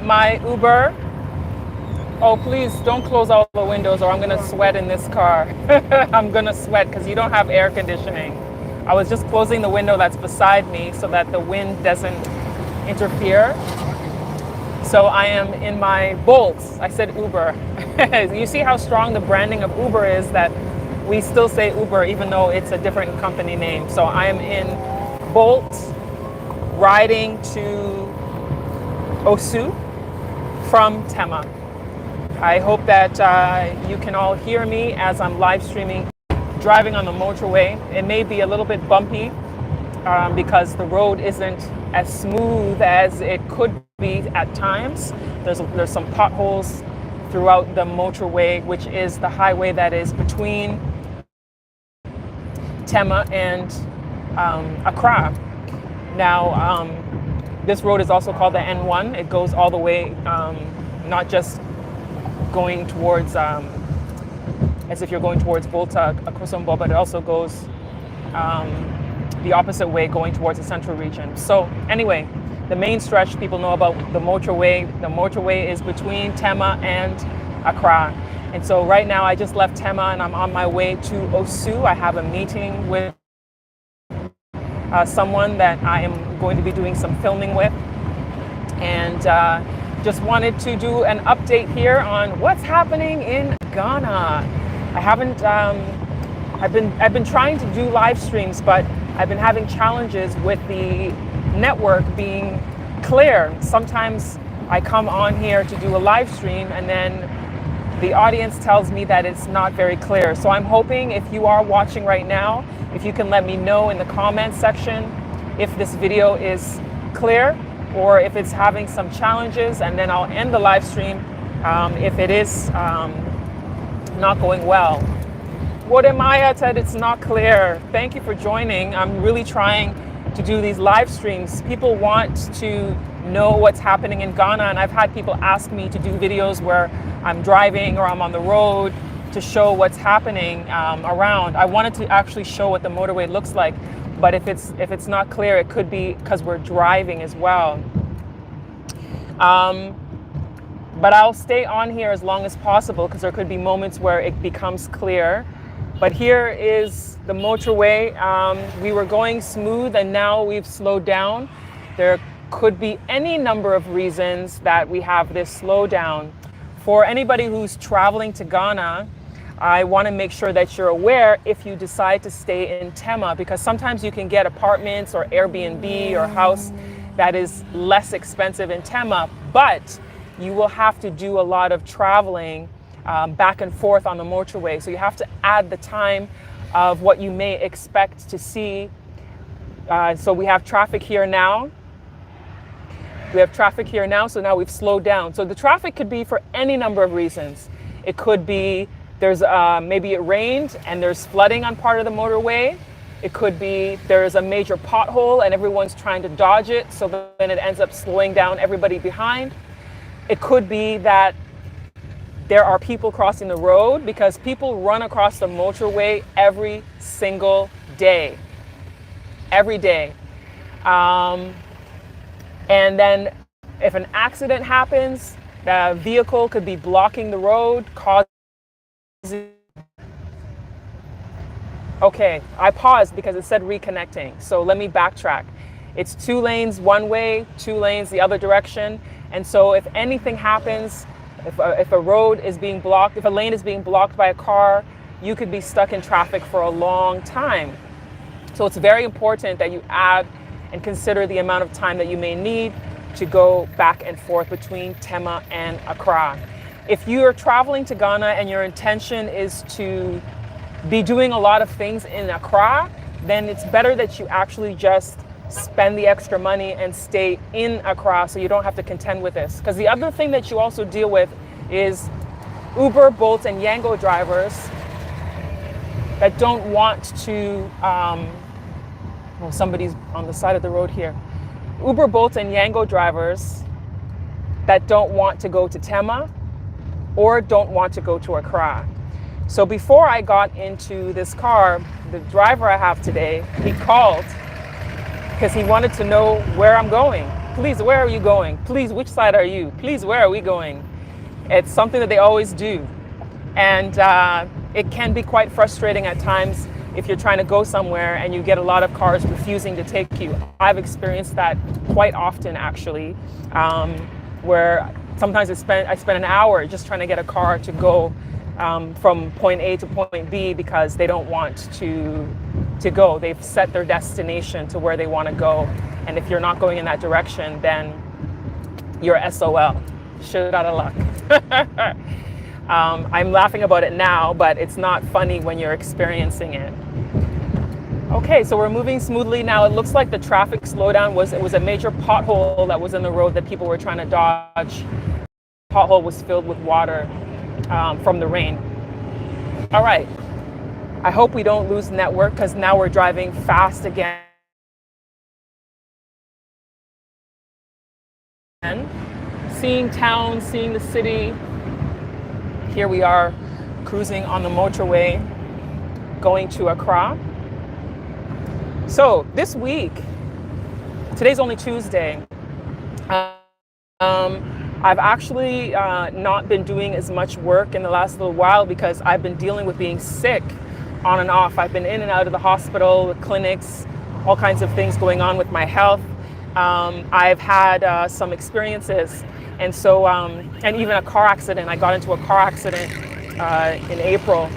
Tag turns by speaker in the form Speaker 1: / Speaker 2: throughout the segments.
Speaker 1: my Uber. Oh, please don't close all the windows or I'm gonna sweat in this car. I'm gonna sweat because you don't have air conditioning. I was just closing the window that's beside me so that the wind doesn't interfere. So I am in my Bolt. I said Uber. You see how strong the branding of Uber is, that we still say Uber even though it's a different company name. So I am in Bolt, riding to Osu from Tema. I hope that you can all hear me as I'm live streaming, driving on the motorway. It may be a little bit bumpy because the road isn't as smooth as it could be at times. There's some potholes throughout the motorway, which is the highway that is between Tema and Accra. Now, this road is also called the N1. It goes all the way, not just going towards, as if you're going towards Volta, Akosombo, but it also goes the opposite way, going towards the central region. So anyway, the main stretch people know about the motorway. The motorway is between Tema and Accra. And so right now I just left Tema and I'm on my way to Osu. I have a meeting with someone that I am going to be doing some filming with. And just wanted to do an update here on what's happening in Ghana. I've been trying to do live streams, but I've been having challenges with the network being clear. Sometimes I come on here to do a live stream and then the audience tells me that it's not very clear. So I'm hoping if you are watching right now, if you can let me know in the comments section if this video is clear or if it's having some challenges, and then I'll end the live stream if it is not going well. Wodemaya said it's not clear. Thank you for joining. I'm really trying to do these live streams. People want to know what's happening in Ghana, and I've had people ask me to do videos where I'm driving or I'm on the road to show what's happening around. I wanted to actually show what the motorway looks like, but if it's not clear, it could be because we're driving as well. But I'll stay on here as long as possible because there could be moments where it becomes clear. But here is the motorway. We were going smooth and now we've slowed down. There could be any number of reasons that we have this slowdown. For anybody who's traveling to Ghana, I want to make sure that you're aware if you decide to stay in Tema, because sometimes you can get apartments or Airbnb or house that is less expensive in Tema, but you will have to do a lot of traveling back and forth on the motorway. So you have to add the time of what you may expect to see. So we have traffic here now. So now we've slowed down. So the traffic could be for any number of reasons. It could be there's maybe it rained and there's flooding on part of the motorway. It could be there's a major pothole and everyone's trying to dodge it, so then it ends up slowing down everybody behind. It could be that there are people crossing the road, because people run across the motorway every single day. Every day. And then if an accident happens, the vehicle could be blocking the road, causing... Okay, I paused because it said reconnecting. So let me backtrack. It's 2 lanes one way, 2 lanes the other direction. And so if anything happens, if a road is being blocked, if a lane is being blocked by a car, you could be stuck in traffic for a long time. So it's very important that you add and consider the amount of time that you may need to go back and forth between Tema and Accra. If you are traveling to Ghana and your intention is to be doing a lot of things in Accra, then it's better that you actually just spend the extra money and stay in Accra so you don't have to contend with this. Because the other thing that you also deal with is Uber, Bolt, and Yango drivers that don't want to, well, somebody's on the side of the road here. Uber, Bolt, and Yango drivers that don't want to go to Tema or don't want to go to Accra. So before I got into this car, the driver I have today, he called because he wanted to know where I'm going. please, where are you going? Please, which side are you? Please, where are we going? It's something that they always do. And it can be quite frustrating at times if you're trying to go somewhere and you get a lot of cars refusing to take you. I've experienced that quite often, actually, where sometimes I spend an hour just trying to get a car to go from point A to point B because they don't want to go. They've set their destination to where they want to go. And if you're not going in that direction, then you're SOL. Shit out of luck. I'm laughing about it now, but it's not funny when you're experiencing it. Okay, so we're moving smoothly now. It looks like the traffic slowdown was a major pothole that was in the road that people were trying to dodge. The pothole was filled with water from the rain. All right, I hope we don't lose network because now we're driving fast again. Seeing town, seeing the city. Here we are cruising on the motorway going to Accra. So this week, today's only Tuesday, I've actually not been doing as much work in the last little while because I've been dealing with being sick on and off. I've been in and out of the hospital, the clinics, all kinds of things going on with my health. I've had some experiences, and so, and even a car accident. I got into a car accident in April.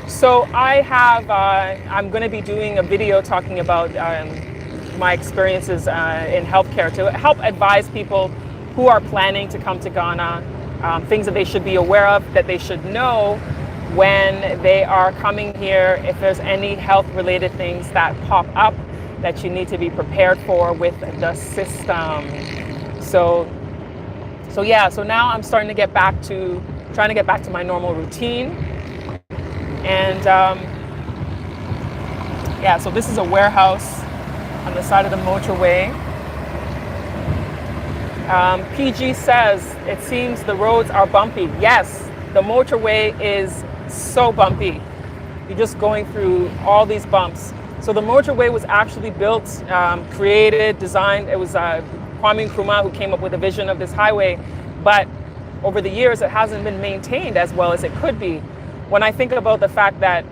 Speaker 1: So I'm going to be doing a video talking about my experiences in healthcare to help advise people who are planning to come to Ghana, things that they should be aware of, that they should know when they are coming here, if there's any health-related things that pop up that you need to be prepared for with the system. So now I'm starting to trying to get back to my normal routine. And so this is a warehouse on the side of the motorway. PG says it seems the roads are bumpy. Yes, the motorway is so bumpy. You're just going through all these bumps. So the motorway was actually built, created, designed. It was Kwame Nkrumah who came up with the vision of this highway. But over the years, it hasn't been maintained as well as it could be. When I think about the fact that,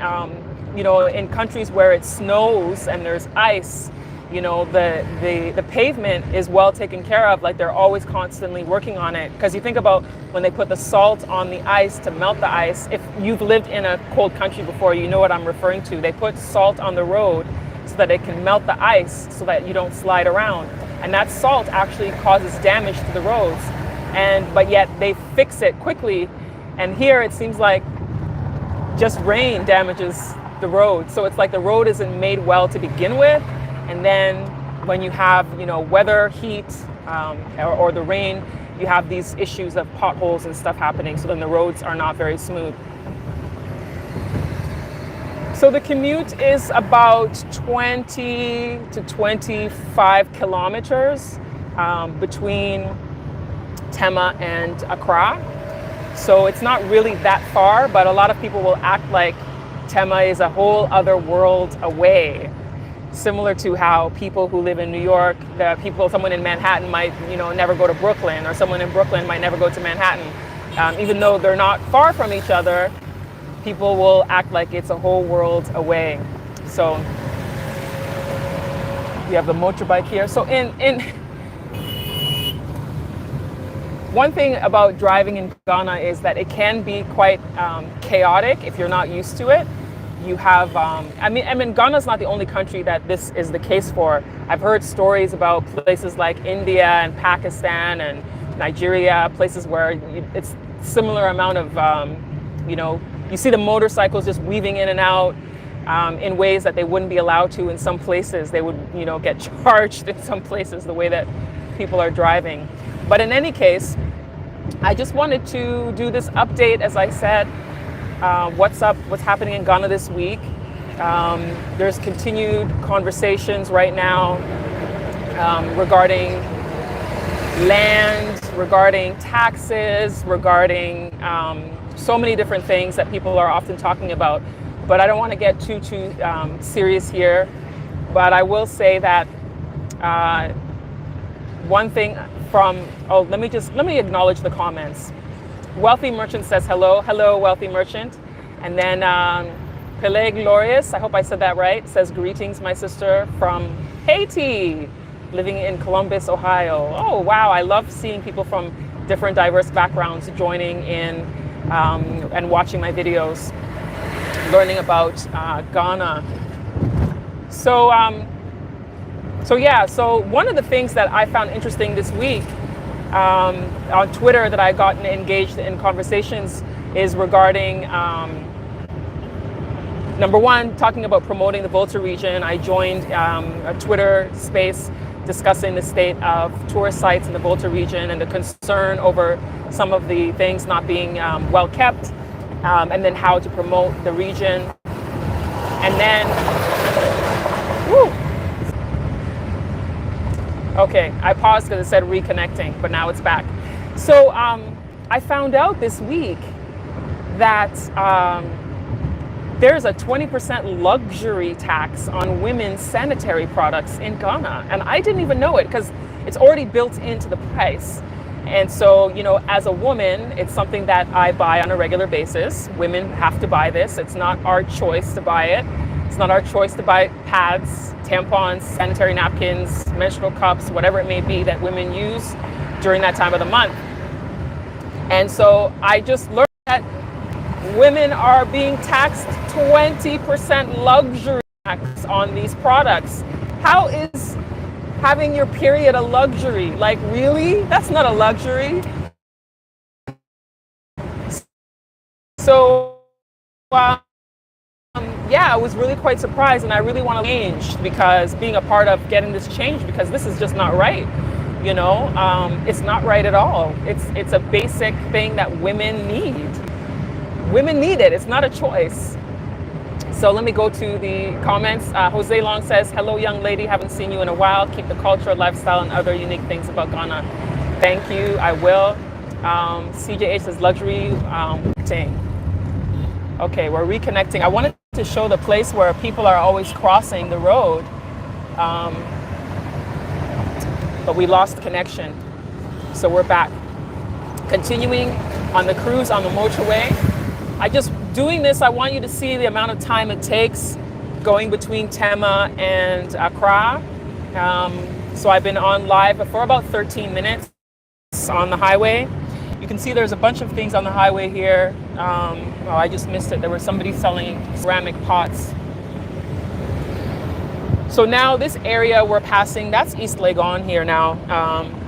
Speaker 1: in countries where it snows and there's ice, the pavement is well taken care of. Like they're always constantly working on it. Because you think about when they put the salt on the ice to melt the ice. If you've lived in a cold country before, you know what I'm referring to. They put salt on the road so that it can melt the ice so that you don't slide around. And that salt actually causes damage to the roads. But yet they fix it quickly. And here it seems like just rain damages the road. So it's like the road isn't made well to begin with. And then when you have, weather, heat, or the rain, you have these issues of potholes and stuff happening. So then the roads are not very smooth. So the commute is about 20 to 25 kilometers between Tema and Accra. So it's not really that far, but a lot of people will act like Tema is a whole other world away. Similar to how people who live in New York, someone in Manhattan might, never go to Brooklyn, or someone in Brooklyn might never go to Manhattan. Even though they're not far from each other, people will act like it's a whole world away. So we have the motorbike here. So one thing about driving in Ghana is that it can be quite chaotic if you're not used to it. You have, Ghana's not the only country that this is the case for. I've heard stories about places like India and Pakistan and Nigeria, places where it's similar amount of, you see the motorcycles just weaving in and out in ways that they wouldn't be allowed to in some places. They would, get charged in some places the way that people are driving. But in any case, I just wanted to do this update, as I said, what's happening in Ghana this week. There's continued conversations right now regarding land, regarding taxes, regarding so many different things that people are often talking about. But I don't want to get too serious here. But I will say that one thing from, oh, let me acknowledge the comments. Wealthy Merchant says hello. Hello, Wealthy Merchant. And then Pele Glorious, I hope I said that right, says greetings, my sister from Haiti, living in Columbus, Ohio. Oh, wow. I love seeing people from different diverse backgrounds joining in and watching my videos, learning about Ghana. So one of the things that I found interesting this week on Twitter that I gotten engaged in conversations is regarding number one, talking about promoting the Volta region. I joined a Twitter space discussing the state of tourist sites in the Volta region and the concern over some of the things not being well kept, and then how to promote the region. And then, okay, I paused because it said reconnecting, but now it's back. So I found out this week that there's a 20% luxury tax on women's sanitary products in Ghana. And I didn't even know it because it's already built into the price. And so, you know, as a woman, it's something that I buy on a regular basis. Women have to buy this. It's not our choice to buy it. It's not our choice to buy pads, tampons, sanitary napkins, menstrual cups, whatever it may be that women use during that time of the month. And so I just learned that women are being taxed 20% luxury tax on these products. How is having your period a luxury? Like, really? That's not a luxury. So, yeah, I was really quite surprised, and I really want to change, because being a part of getting this change, because this is just not right. You know, it's not right at all. It's a basic thing that women need. Women need it. It's not a choice. So let me go to the comments. Jose Long says, hello, young lady. Haven't seen you in a while. Keep the culture, lifestyle, and other unique things about Ghana. Thank you. I will. CJH says luxury thing. Okay, we're reconnecting. I wanted to show the place where people are always crossing the road, but we lost connection. So we're back. Continuing on the cruise on the motorway. Doing this, I want you to see the amount of time it takes going between Tema and Accra. So I've been on live for about 13 minutes on the highway. You can see there's a bunch of things on the highway here. Oh, I just missed it. There was somebody selling ceramic pots. So now this area we're passing, that's East Legon here now.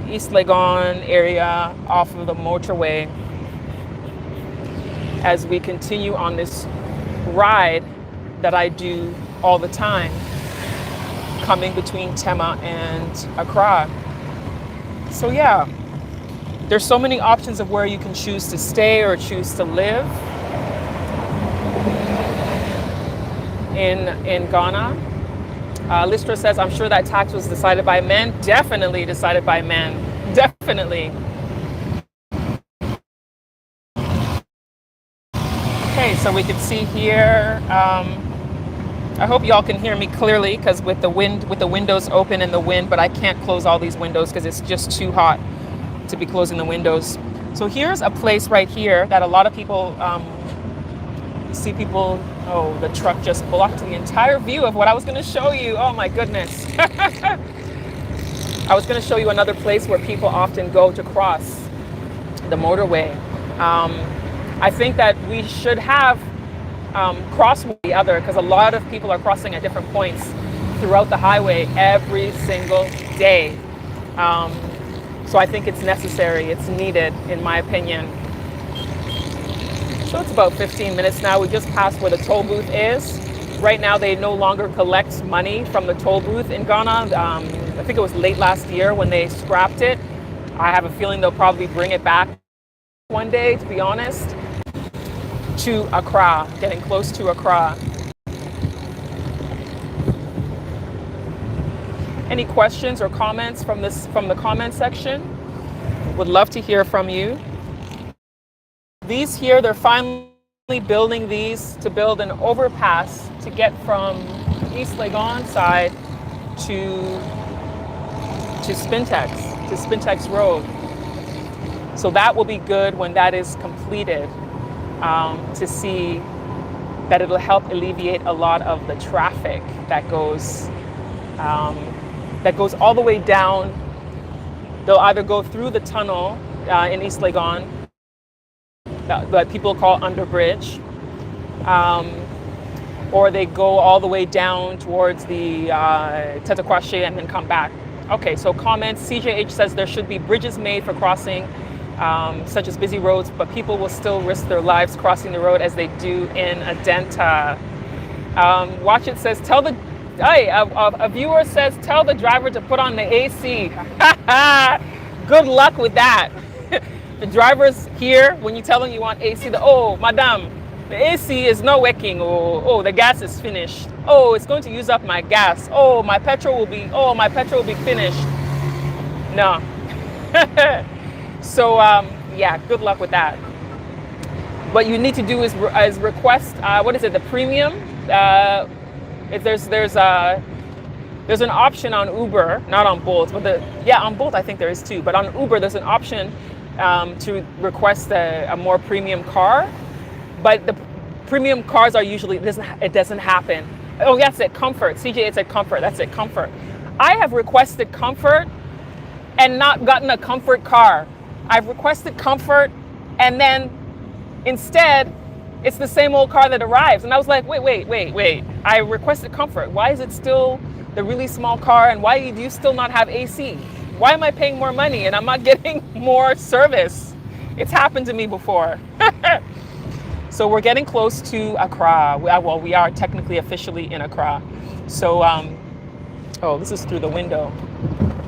Speaker 1: East Legon area off of the motorway, as we continue on this ride that I do all the time, coming between Tema and Accra. So yeah, there's so many options of where you can choose to stay or choose to live in Ghana. Listra says, I'm sure that tax was decided by men. Definitely decided by men. Definitely. Okay, so we can see here, I hope y'all can hear me clearly, because with the windows open and the wind, but I can't close all these windows because it's just too hot to be closing the windows. So here's a place right here that a lot of people, see people, oh, the truck just blocked the entire view of what I was gonna show you. Oh my goodness. I was gonna show you another place where people often go to cross the motorway. I think that we should have cross the other, because a lot of people are crossing at different points throughout the highway every single day. So I think it's necessary, it's needed, in my opinion. So it's about 15 minutes now. We just passed where the toll booth is. Right now, they no longer collect money from the toll booth in Ghana. I think it was late last year when they scrapped it. I have a feeling they'll probably bring it back one day, to be honest, to Accra, getting close to Accra. Any questions or comments from the comment section? Would love to hear from you. These here, they're finally building these to build an overpass to get from East Legon side to Spintex. to Spintex Road. So that will be good when that is completed, to see that it'll help alleviate a lot of the traffic that goes all the way down. They'll either go through the tunnel in East Legon that people call Underbridge, or they go all the way down towards the Tetequashe and then come back. Okay, so comments. CJH says there should be bridges made for crossing, such as busy roads, but people will still risk their lives crossing the road as they do in Adenta. Watch It says, a viewer says, tell the driver to put on the AC. Good luck with that. The drivers here, when you tell them you want AC, madam, the AC is not working. Oh, the gas is finished. Oh, it's going to use up my gas. Oh, my petrol will be finished. No. So, yeah, good luck with that. What you need to do is request, the premium? There's an option on Uber, not on Bolt, but on Bolt I think there is too, but on Uber there's an option to request a more premium car, but the premium cars are usually, it doesn't happen. Oh, that's it, Comfort. CJ, it's at Comfort. That's it, Comfort. I have requested Comfort and not gotten a Comfort car. I've requested Comfort and then instead it's the same old car that arrives. And I was like, wait. I requested Comfort. Why is it still the really small car, and why do you still not have AC? Why am I paying more money and I'm not getting more service? It's happened to me before. So we're getting close to Accra. Well, we are technically officially in Accra. So, this is through the window.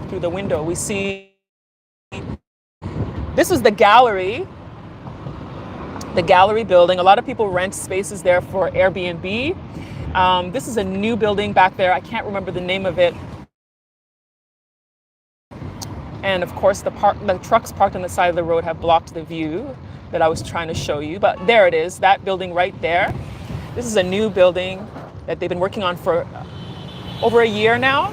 Speaker 1: Through the window, we see, this is the gallery building. A lot of people rent spaces there for Airbnb. This is a new building back there. I can't remember the name of it. And of course, the trucks parked on the side of the road have blocked the view that I was trying to show you. But there it is, that building right there. This is a new building that they've been working on for over a year now.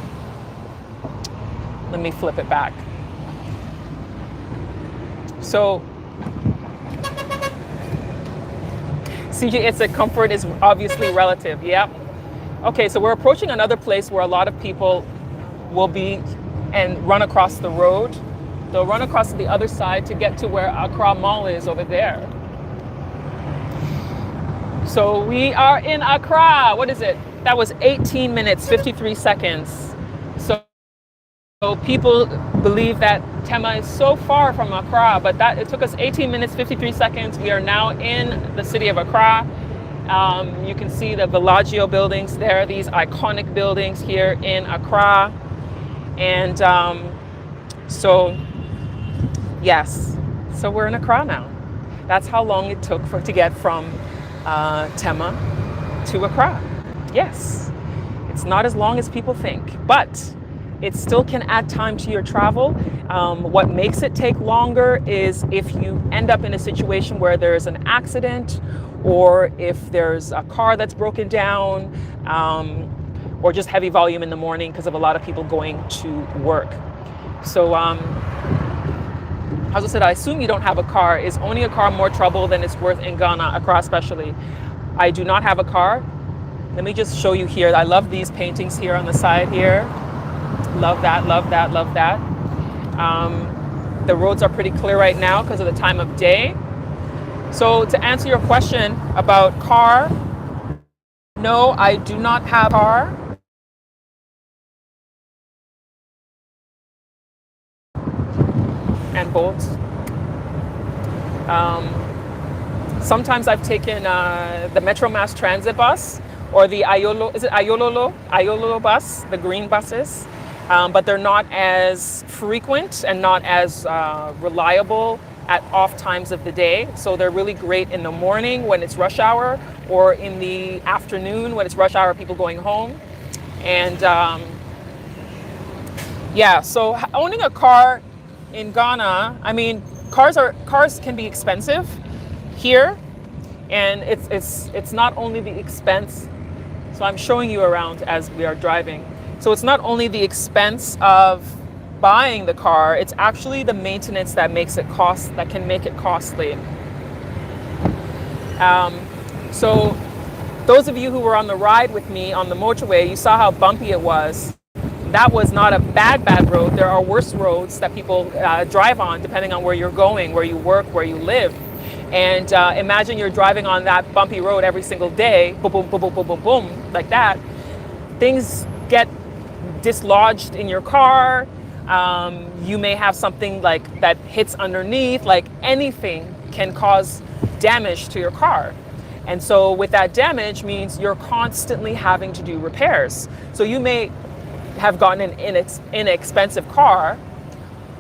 Speaker 1: Let me flip it back. So, CJ, it's a Comfort is obviously relative. Yep. Okay, so we're approaching another place where a lot of people will be and run across the road. They'll run across to the other side to get to where Accra Mall is over there. So we are in Accra. What is it? That was 18 minutes, 53 seconds. So people believe that Tema is so far from Accra, but it took us 18 minutes, 53 seconds. We are now in the city of Accra. You can see the Bellagio buildings there, these iconic buildings here in Accra. And yes, so we're in Accra now. That's how long it took to get from Tema to Accra. Yes, it's not as long as people think, but it still can add time to your travel. What makes it take longer is if you end up in a situation where there's an accident, or if there's a car that's broken down, or just heavy volume in the morning because of a lot of people going to work. So, as I said, I assume you don't have a car. Is owning a car more trouble than it's worth in Ghana, Accra especially? I do not have a car. Let me just show you here. I love these paintings here on the side here. Love that, love that, love that. The roads are pretty clear right now because of the time of day. So to answer your question about car, no, I do not have a car. And Bolt. Sometimes I've taken the Metro Mass Transit bus or the Ayololo bus, the green buses, but they're not as frequent and not as reliable at off times of the day. So they're really great in the morning when it's rush hour, or in the afternoon when it's rush hour, people going home. And yeah, so owning a car in Ghana, I mean, cars can be expensive here, and it's not only the expense. So I'm showing you around as we are driving. So it's not only the expense of buying the car, it's actually the maintenance that can make it costly. So those of you who were on the ride with me on the motorway, you saw how bumpy it was. That was not a bad road. There are worse roads that people drive on depending on where you're going, where you work, where you live. And imagine you're driving on that bumpy road every single day, boom, boom, boom, boom, boom, boom, boom, like that. Things get dislodged in your car. You may have something like that hits underneath, like anything can cause damage to your car. And so with that damage means you're constantly having to do repairs. So you may have gotten an inexpensive car,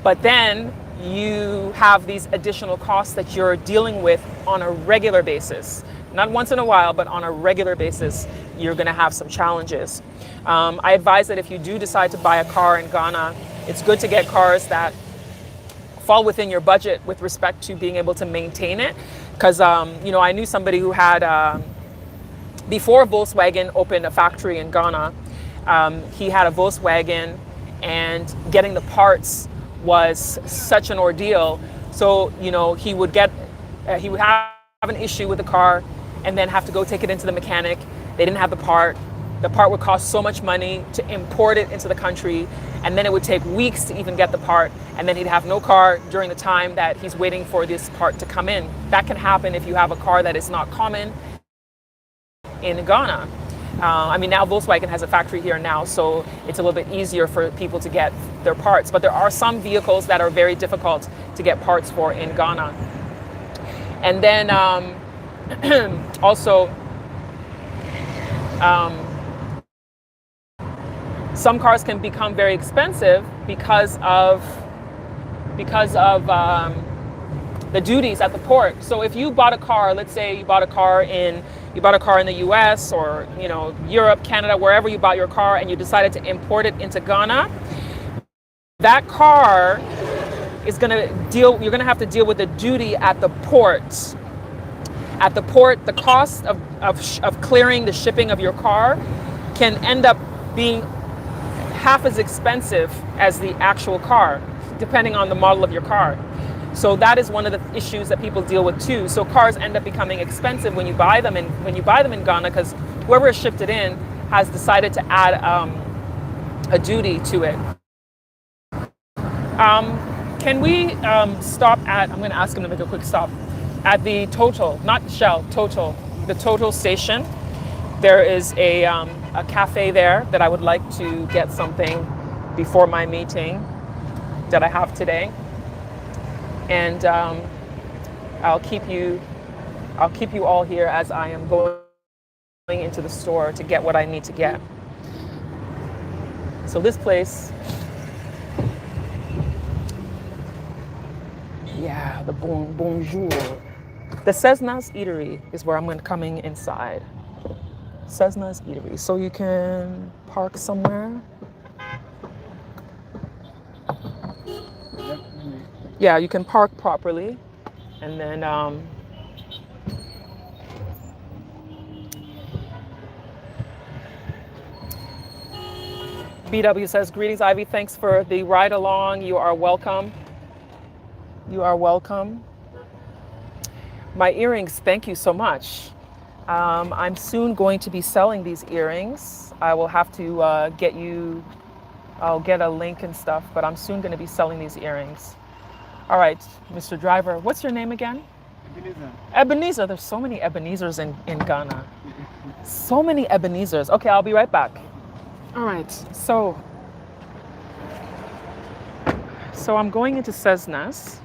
Speaker 1: but then you have these additional costs that you're dealing with on a regular basis. Not once in a while, but on a regular basis, you're gonna have some challenges. I advise that if you do decide to buy a car in Ghana, it's good to get cars that fall within your budget with respect to being able to maintain it. Because, I knew somebody who had, before Volkswagen opened a factory in Ghana, he had a Volkswagen, and getting the parts was such an ordeal. So, he would have an issue with the car and then have to go take it into the mechanic. They didn't have the part. The part would cost so much money to import it into the country, and then it would take weeks to even get the part, and then he'd have no car during the time that he's waiting for this part to come in. That can happen if you have a car that is not common in Ghana. Now Volkswagen has a factory here now, so it's a little bit easier for people to get their parts, but there are some vehicles that are very difficult to get parts for in Ghana. And then also, some cars can become very expensive because of the duties at the port. So if you bought a car, let's say you bought a car in the US or Europe, Canada, wherever you bought your car, and you decided to import it into Ghana, that car is you're gonna have to deal with the duty at the port. At the port, the cost of clearing the shipping of your car can end up being half as expensive as the actual car, depending on the model of your car. So that is one of the issues that people deal with too. So cars end up becoming expensive when you buy them in Ghana, because whoever has shipped it in has decided to add a duty to it. Can we stop at? I'm going to ask him to make a quick stop at the Total, not Shell, Total, the Total station. There is a cafe there that I would like to get something before my meeting that I have today, and I'll keep you all here as I am going into the store to get what I need to get. So this place, yeah, the bonjour. The Cessna's Eatery is where I'm coming inside. Cessna's Eatery. So you can park somewhere. Yeah, you can park properly. And then BW says, greetings, Ivy. Thanks for the ride along. You are welcome. You are welcome. My earrings, thank you so much. I'm soon going to be selling these earrings. I will have to I'll get a link and stuff, but I'm soon going to be selling these earrings. All right, Mr. Driver, what's your name again?
Speaker 2: Ebenezer.
Speaker 1: Ebenezer. There's so many Ebenezers in Ghana. So many Ebenezers. Okay, I'll be right back. All right, so I'm going into Cessna's,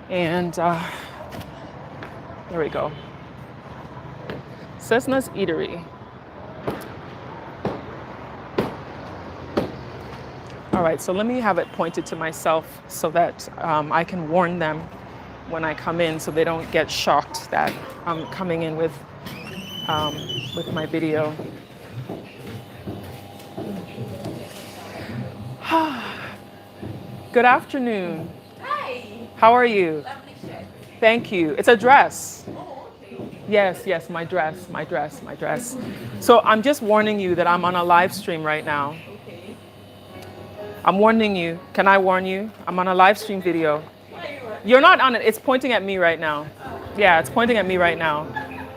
Speaker 1: and there we go. Cessna's Eatery. All right, so let me have it pointed to myself so that I can warn them when I come in, so they don't get shocked that I'm coming in with my video. Good afternoon.
Speaker 3: Hi.
Speaker 1: How are you?
Speaker 3: Lovely shirt.
Speaker 1: Thank you. It's a dress.
Speaker 3: Oh, okay.
Speaker 1: Yes, my dress. So I'm just warning you that I'm on a live stream right now.
Speaker 3: Okay.
Speaker 1: I'm warning you. Can I warn you? I'm on a live stream video. You're not on it. It's pointing at me right now. Yeah, it's pointing at me right now.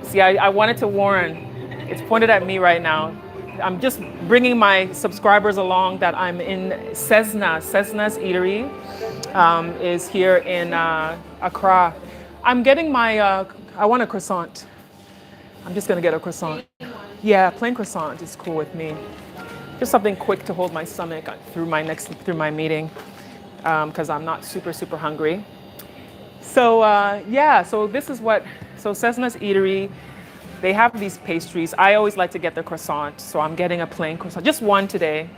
Speaker 1: See, I wanted to warn. It's pointed at me right now. I'm just bringing my subscribers along that I'm in Cessna. Cessna's Eatery is here in Accra. I'm getting my, I want a croissant. I'm just gonna get a croissant. Yeah, plain croissant is cool with me. Just something quick to hold my stomach through my meeting, because I'm not super hungry. So yeah, so this is so Cessna's Eatery, they have these pastries. I always like to get the croissant, so I'm getting a plain croissant. Just one today,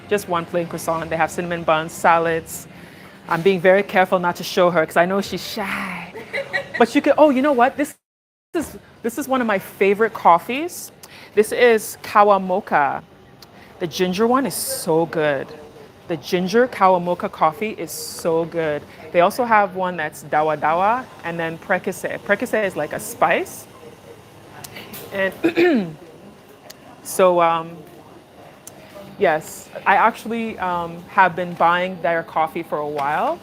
Speaker 1: just one plain croissant. They have cinnamon buns, salads. I'm being very careful not to show her because I know she's shy. But you could, oh, you know what? This is one of my favorite coffees. This is Kawa Mocha. The ginger one is so good. The ginger Kawa Mocha coffee is so good. They also have one that's Dawa Dawa and then Prekese. Prekese is like a spice. And so, yes, I actually have been buying their coffee for a while.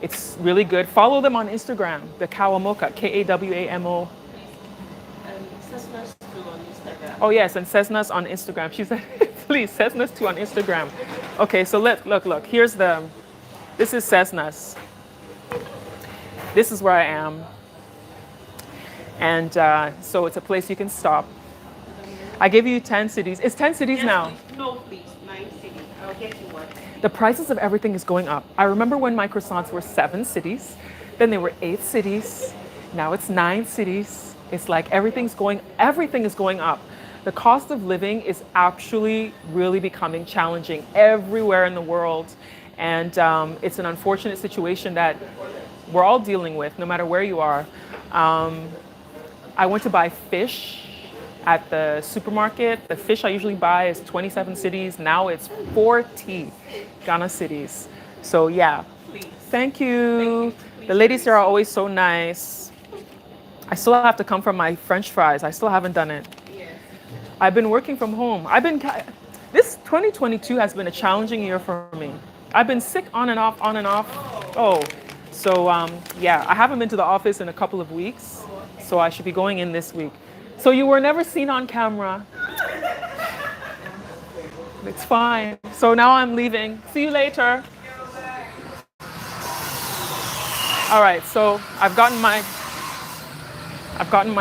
Speaker 1: It's really good. Follow them on Instagram, the Kawa Mocha, Kawamo.
Speaker 2: Cessna's too on Instagram.
Speaker 1: Oh yes, and Cessna's on Instagram. She said, please, Cessna's too on Instagram. Okay, so look. Here's this is Cessna's. This is where I am. And so it's a place you can stop. I gave you 10 cities. It's 10 cities
Speaker 2: Yes,
Speaker 1: now.
Speaker 2: please. No, please. 9 cities. I'll get you one.
Speaker 1: The prices of everything is going up. I remember when my croissants were 7 cities, then they were 8 cities, now it's 9 cities. It's like everything is going up. The cost of living is actually really becoming challenging everywhere in the world. And it's an unfortunate situation that we're all dealing with, no matter where you are. I went to buy fish at the supermarket. The fish I usually buy is 27 cities. Now it's 40 Ghana cities. So yeah,
Speaker 2: Please.
Speaker 1: thank you. The ladies here are always so nice. I still have to come from my French fries. I still haven't done it.
Speaker 2: Yes.
Speaker 1: I've been working from home. This 2022 has been a challenging year for me. I've been sick on and off. Oh, so yeah, I haven't been to the office in a couple of weeks. So I should be going in this week. So you were never seen on camera. It's fine. So now I'm leaving. See you later. All right, so I've gotten my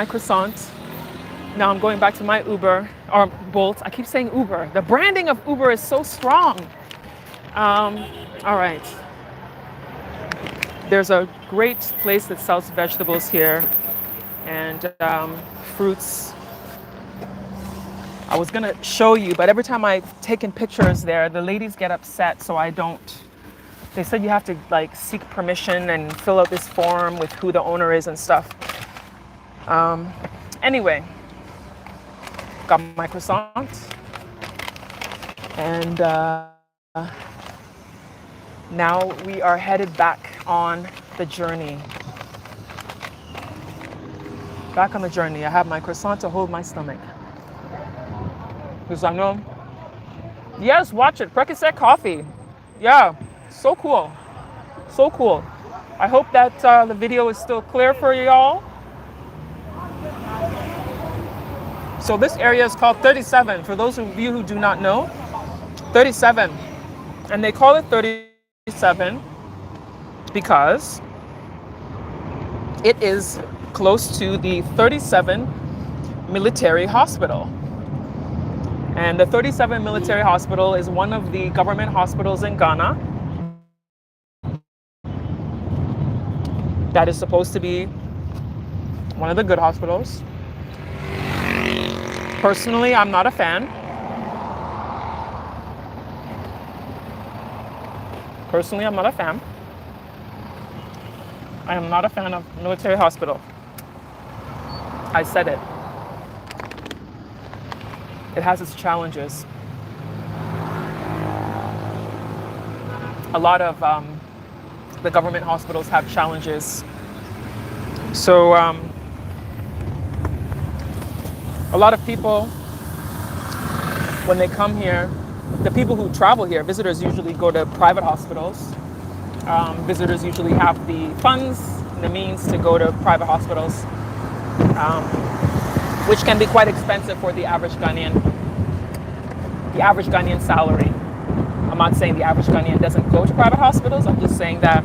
Speaker 1: croissant. Now I'm going back to my Uber or Bolt. I keep saying Uber. The branding of Uber is so strong. All right. There's a great place that sells vegetables here and fruits. I was gonna show you, but every time I've taken pictures there, the ladies get upset, so I don't. They said you have to like seek permission and fill out this form with who the owner is and stuff. Anyway, got my croissant, and now we are headed back on the journey. Back on the journey. I have my croissant to hold my stomach. Because I know. Yes, watch it. Prekese coffee. Yeah, so cool. So cool. I hope that the video is still clear for y'all. So this area is called 37. For those of you who do not know, 37. And they call it 37 because it is close to the 37 military hospital. And the 37 military hospital is one of the government hospitals in Ghana that is supposed to be one of the good hospitals. Personally, I'm not a fan. Personally, I'm not a fan. I am not a fan of military hospital. I said it. It has its challenges. A lot of the government hospitals have challenges. So a lot of people, when they come here, the people who travel here, visitors usually go to private hospitals. Visitors usually have the funds and the means to go to private hospitals, um, which can be quite expensive for the average Ghanaian. The average Ghanaian salary. I'm not saying the average Ghanaian doesn't go to private hospitals. I'm just saying that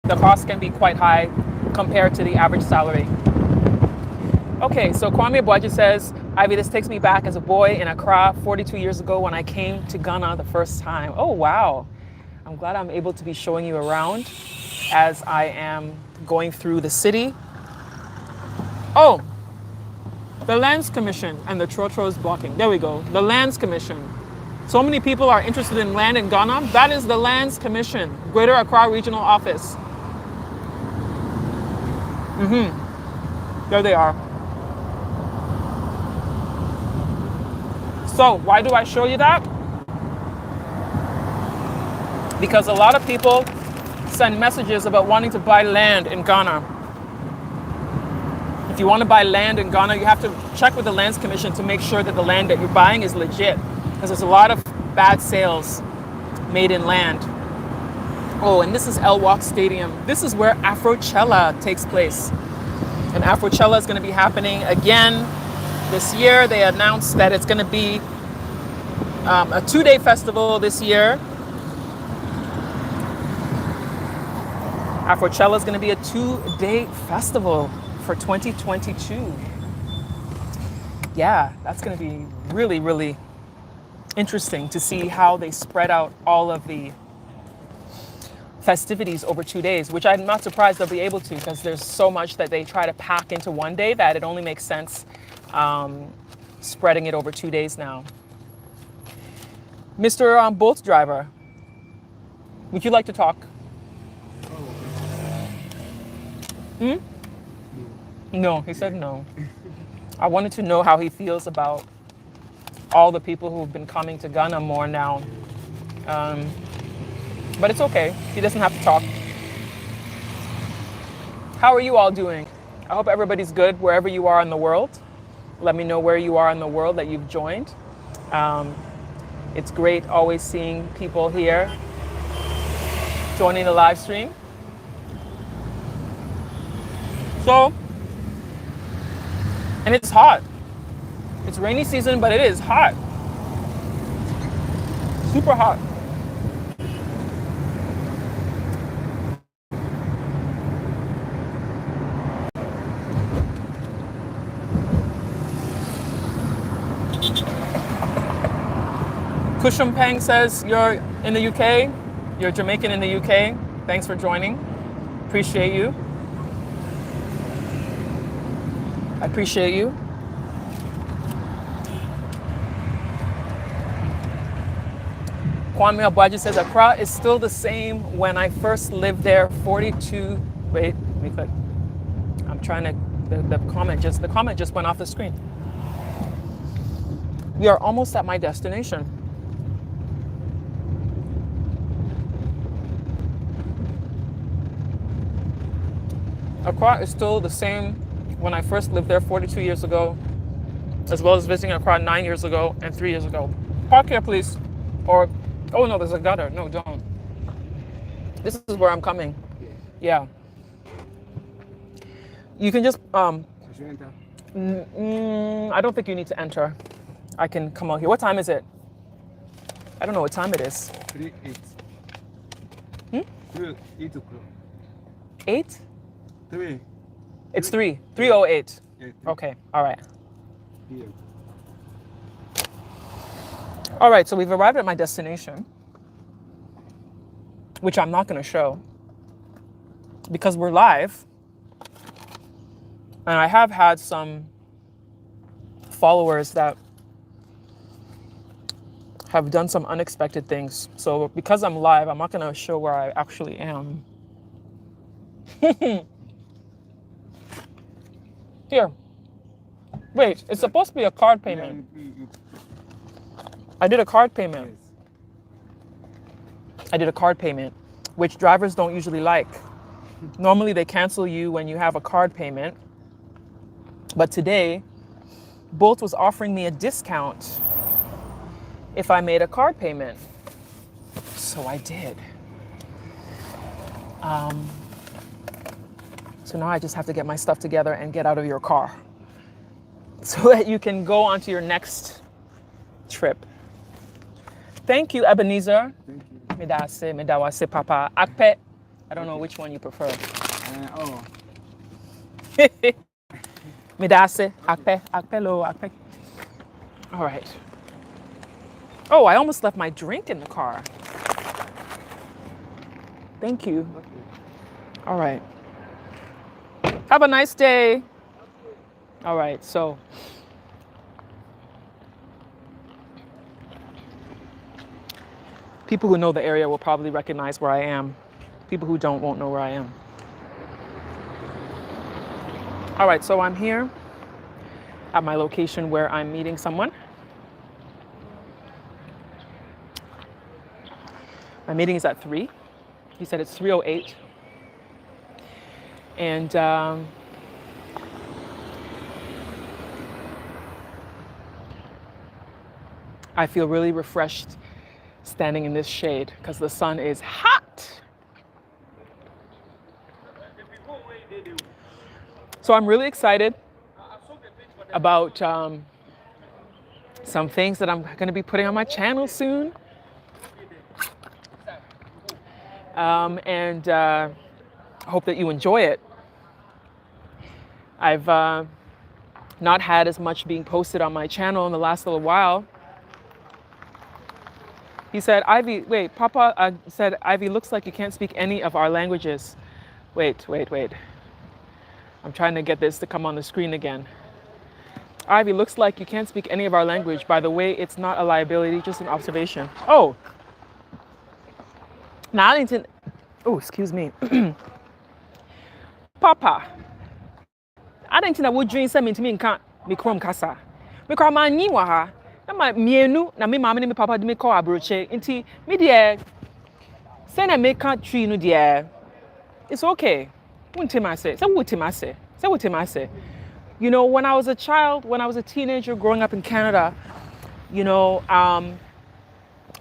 Speaker 1: the cost can be quite high compared to the average salary. Okay, so Kwame Boaji says, Ivy, this takes me back as a boy in Accra 42 years ago when I came to Ghana the first time. Oh, wow. I'm glad I'm able to be showing you around as I am going through the city. Oh, the Lands Commission and the Trotro is blocking. There we go. The Lands Commission. So many people are interested in land in Ghana. That is the Lands Commission, Greater Accra Regional Office. There they are. So why do I show you that? Because a lot of people send messages about wanting to buy land in Ghana. If you want to buy land in Ghana, you have to check with the Lands Commission to make sure that the land that you're buying is legit. Because there's a lot of bad sales made in land. Oh, and this is El Wak Stadium. This is where Afrochella takes place. And Afrochella is going to be happening again this year. They announced that it's going to be a 2-day festival this year. Afrochella is going to be a 2-day festival for 2022. Yeah, that's going to be really, really interesting to see how they spread out all of the festivities over 2 days, which I'm not surprised they'll be able to because there's so much that they try to pack into one day that it only makes sense spreading it over 2 days now. Mr. Bolt driver, would you like to talk? No, he said no. I wanted to know how he feels about all the people who've been coming to Ghana more now. But it's okay. He doesn't have to talk. How are you all doing? I hope everybody's good wherever you are in the world. Let me know where you are in the world that you've joined. It's great always seeing people here joining the live stream. So, and it's hot. It's rainy season, but it is hot. Super hot. Kushumpang says you're in the UK. You're Jamaican in the UK. Thanks for joining. Appreciate you. I appreciate you. Kwame Abuaji says Accra is still the same when I first lived there 42. Wait, let me click. I'm trying to, the comment just went off the screen. We are almost at my destination. Accra is still the same when I first lived there 42 years ago, as well as visiting Accra 9 years ago and 3 years ago. Park here, please. Or, oh no, there's a gutter. No, don't. This is where I'm coming. Yeah. You can just, I don't think you need to enter. I can come out here. What time is it? I don't know what time it is.
Speaker 3: 8. 8 o'clock.
Speaker 1: 8?
Speaker 3: 3.
Speaker 1: It's 3. 3:08.
Speaker 3: Yeah, 3.
Speaker 1: Okay, all right.
Speaker 3: Yeah.
Speaker 1: All right, so we've arrived at my destination, which I'm not going to show because we're live. And I have had some followers that have done some unexpected things. So because I'm live, I'm not going to show where I actually am. Here. Wait, it's supposed to be a card payment. I did a card payment. I did a card payment, which drivers don't usually like. Normally they cancel you when you have a card payment. But today, Bolt was offering me a discount if I made a card payment. So I did. So now I just have to get my stuff together and get out of your car so that you can go on to your next trip. Thank you, Ebenezer.
Speaker 3: Thank you.
Speaker 1: Medase, medawase, papa. Akpe. I don't know which one you prefer.
Speaker 3: Oh,
Speaker 1: Medase, akpe, akpelo, akpe. All right. Oh, I almost left my drink in the car. Thank you.
Speaker 3: okay.
Speaker 1: All right. Have a nice day. All right, so people who know the area will probably recognize where I am. People who don't won't know where I am. All right, so I'm here at my location where I'm meeting someone. My meeting is at 3. He said it's 3:08. And I feel really refreshed standing in this shade because the sun is hot. So I'm really excited about some things that I'm going to be putting on my channel soon. And I hope that you enjoy it. I've not had as much being posted on my channel in the last little while. He said, Ivy, wait, Papa said, Ivy, looks like you can't speak any of our languages. Wait. I'm trying to get this to come on the screen again. Ivy, looks like you can't speak any of our language. By the way, it's not a liability, just an observation. Oh. Now I need to, oh, excuse me. Papa, I didn't know what dream sent me to me in Mikrom Kasa. Mikrom Mani Waha. Na mienu na me mama ne me papa de me call abroche. Inti me dear say na me can't tree no dear. It's okay. What I say. You know, when I was a child, when I was a teenager growing up in Canada, you know,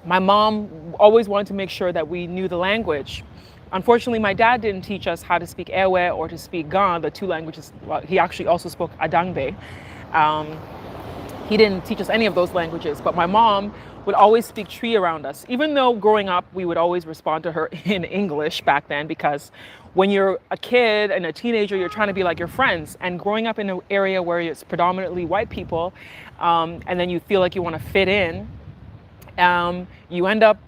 Speaker 1: my mom always wanted to make sure that we knew the language. Unfortunately, my dad didn't teach us how to speak Ewe or to speak Ga, the two languages. Well, he actually also spoke Adangbe. He didn't teach us any of those languages, but my mom would always speak Tree around us. Even though growing up, we would always respond to her in English back then, because when you're a kid and a teenager, you're trying to be like your friends. And growing up in an area where it's predominantly white people, and then you feel like you want to fit in, you end up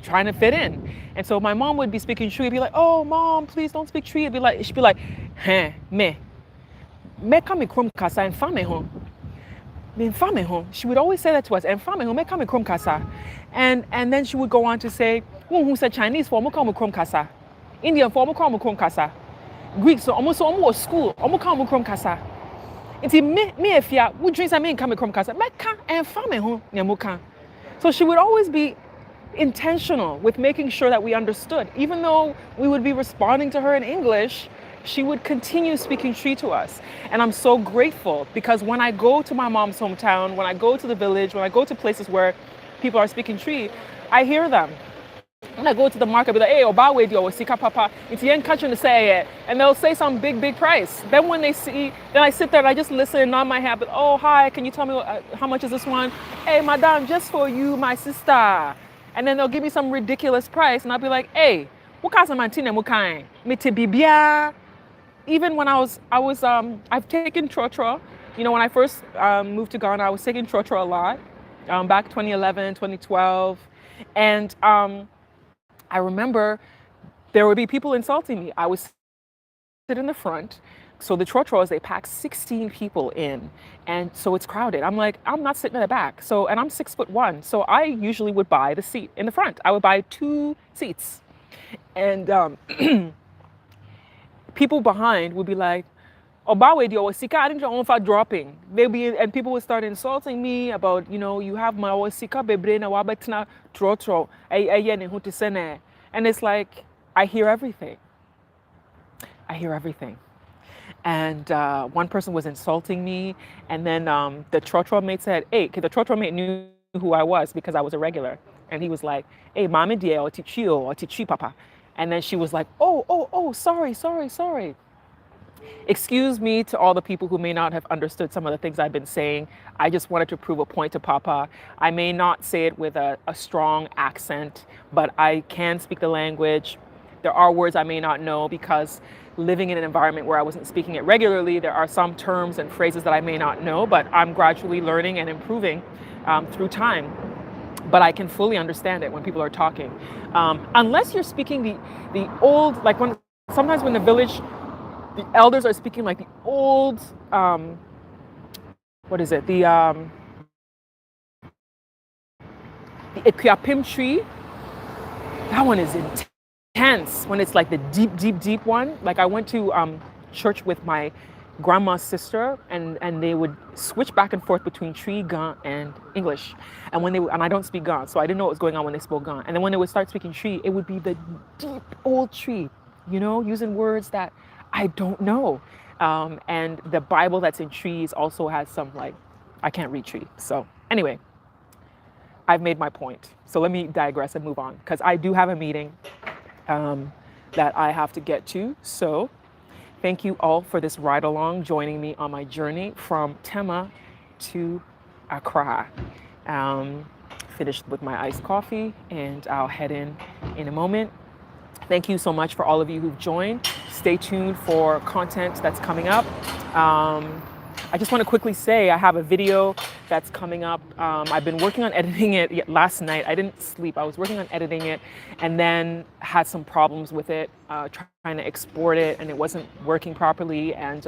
Speaker 1: trying to fit in. And so my mom would be speaking Tree, be like, "Oh, Mom, please don't speak Tree." She'd be like, "Hey, me come krom kasa and fame home." She would always say that to us. And then she would go on to say, who said Chinese for krom kasa, Indian for krom kasa, Greek so almost school krom kasa. Inti me if ya would dreams I mean come krom kasa meka and fame home nyamuka. So she would always be intentional with making sure that we understood. Even though we would be responding to her in English, she would continue speaking Tree to us. And I'm so grateful, because when I go to my mom's hometown, when I go to the village, when I go to places where people are speaking Tree, I hear them. When I go to the market, I'll be like, "Hey, Obawe dio sika papa, it's yen catching to say it," and they'll say some big price. Then when they see, then I sit there and I just listen and nod my head. But oh, hi, can you tell me how much is this one? "Hey, madam, just for you, my sister." And then they'll give me some ridiculous price, and I'll be like, "Hey, what kind of mantine mukai? Mite bibia." Even when I've taken trotro. You know, when I first moved to Ghana, I was taking trotro a lot, back 2011, 2012. And I remember there would be people insulting me. I would sit in the front. So the trotros, they pack 16 people in. And so it's crowded. I'm like, I'm not sitting in the back. So, and I'm 6'1". So I usually would buy the seat in the front. I would buy 2 seats. And people behind would be like, "Obawe dio sika, I didn't know if I'm dropping." And people would start insulting me about, you know, you have my sika bebre na wabetna trotro, and it's like, I hear everything. And one person was insulting me, and then the trotro mate said, "Hey," 'cause the trotro mate knew who I was because I was a regular. And he was like, hey, mama dear, or teach you, or teach you, papa. And then she was like, oh, sorry. Excuse me to all the people who may not have understood some of the things I've been saying. I just wanted to prove a point to Papa. I may not say it with a strong accent, but I can speak the language. There are words I may not know because living in an environment where I wasn't speaking it regularly, there are some terms and phrases that I may not know, but I'm gradually learning and improving through time. But I can fully understand it when people are talking. Unless you're speaking the old, like sometimes when the elders are speaking like the old, what is it? The Equiapim tree. That one is intense when it's like the deep one. Like I went to church with my grandma's sister, and they would switch back and forth between Tree, Ghan, and English. And and I don't speak Ghan, so I didn't know what was going on when they spoke Ghan. And then when they would start speaking Tree, it would be the deep old Tree, using words that I don't know. And the Bible that's in trees also has some I can't read tree. So anyway, I've made my point. So let me digress and move on because I do have a meeting that I have to get to. So thank you all for this ride along, joining me on my journey from Tema to Accra. Finished with my iced coffee and I'll head in a moment. Thank you so much for all of you who've joined. Stay tuned for content that's coming up. I just want to quickly say I have a video that's coming up. I've been working on editing it last night. I didn't sleep. I was working on editing it and then had some problems with it, trying to export it, and it wasn't working properly. And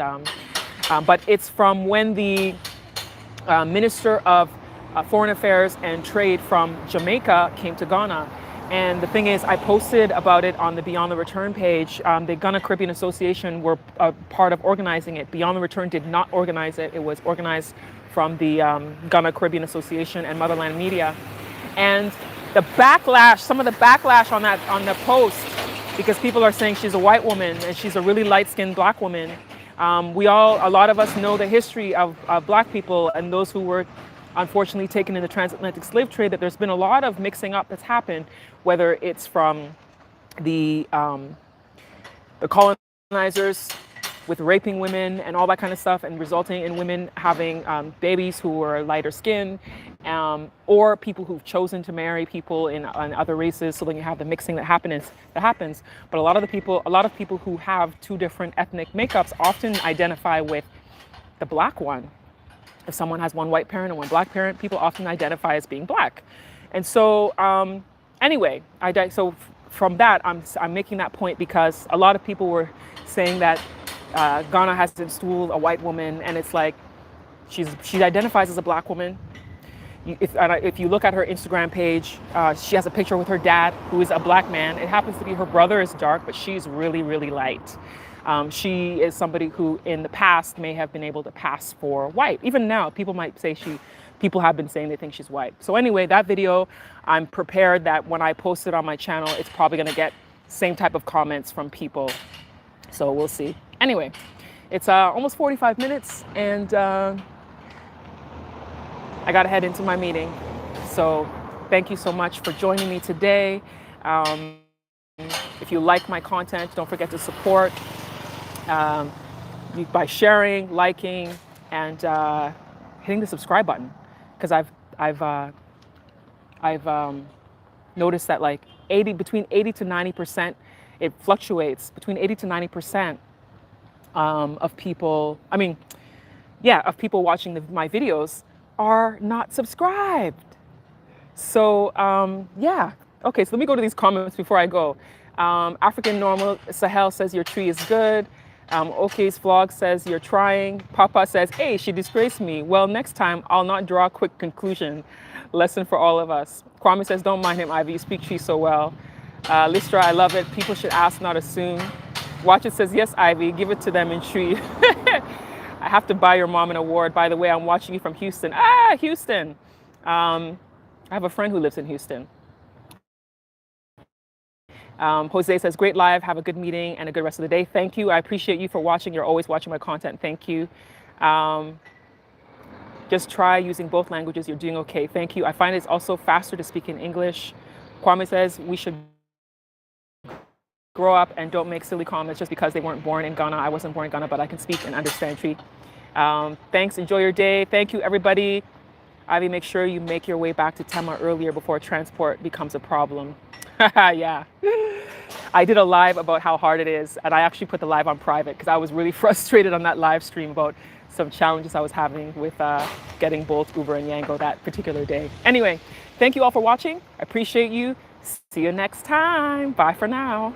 Speaker 1: but it's from when the Minister of Foreign Affairs and Trade from Jamaica came to Ghana. And the thing is, I posted about it on the Beyond the Return page. The Ghana Caribbean Association were a part of organizing it. Beyond the Return did not organize it. It was organized from the Ghana Caribbean Association and Motherland Media. And the backlash, some of the backlash on the post, because people are saying she's a white woman and she's a really light-skinned black woman. A lot of us know the history of black people and those who were unfortunately taken in the transatlantic slave trade, that there's been a lot of mixing up that's happened, whether it's from the colonizers with raping women and all that kind of stuff, and resulting in women having babies who are lighter skinned, or people who've chosen to marry people in other races, so then you have the mixing that happens. But a lot of people who have two different ethnic makeups often identify with the black one. If someone has one white parent and one black parent, people often identify as being black. And so anyway, so from that, I'm making that point because a lot of people were saying that Ghana has installed a white woman, and it's like she identifies as a black woman. If you look at her Instagram page, she has a picture with her dad, who is a black man. It happens to be her brother is dark, but she's really, really light. She is somebody who in the past may have been able to pass for white. Even now, people might say people have been saying they think she's white. So anyway, that video, I'm prepared that when I post it on my channel, it's probably gonna get same type of comments from people. So we'll see. Anyway, it's almost 45 minutes and I gotta head into my meeting. So thank you so much for joining me today. If you like my content, don't forget to support by sharing, liking, and hitting the subscribe button, because I've noticed that between 80 to 90%, it fluctuates between 80 to 90% of people. Of people watching my videos are not subscribed. So okay. So let me go to these comments before I go. African Normal Sahel says your tree is good. Okay's vlog says you're trying. Papa says, hey, she disgraced me. Well, next time I'll not draw a quick conclusion. Lesson for all of us. Kwame says, don't mind him, Ivy. You speak tree so well. Listra, I love it. People should ask, not assume. Watch It says, yes, Ivy. Give it to them in tree. I have to buy your mom an award. By the way, I'm watching you from Houston. Houston. I have a friend who lives in Houston. Jose says, great live, have a good meeting and a good rest of the day. Thank you. I appreciate you for watching. You're always watching my content. Thank you. Just try using both languages. You're doing okay. Thank you. I find it's also faster to speak in English. Kwame says we should grow up and don't make silly comments just because they weren't born in Ghana. I wasn't born in Ghana, but I can speak and understand Tree. Thanks. Enjoy your day. Thank you, everybody. Ivy, make sure you make your way back to Tema earlier before transport becomes a problem. Yeah. I did a live about how hard it is, and I actually put the live on private because I was really frustrated on that live stream about some challenges I was having with getting both Uber and Yango that particular day. Anyway, thank you all for watching. I appreciate you. See you next time. Bye for now.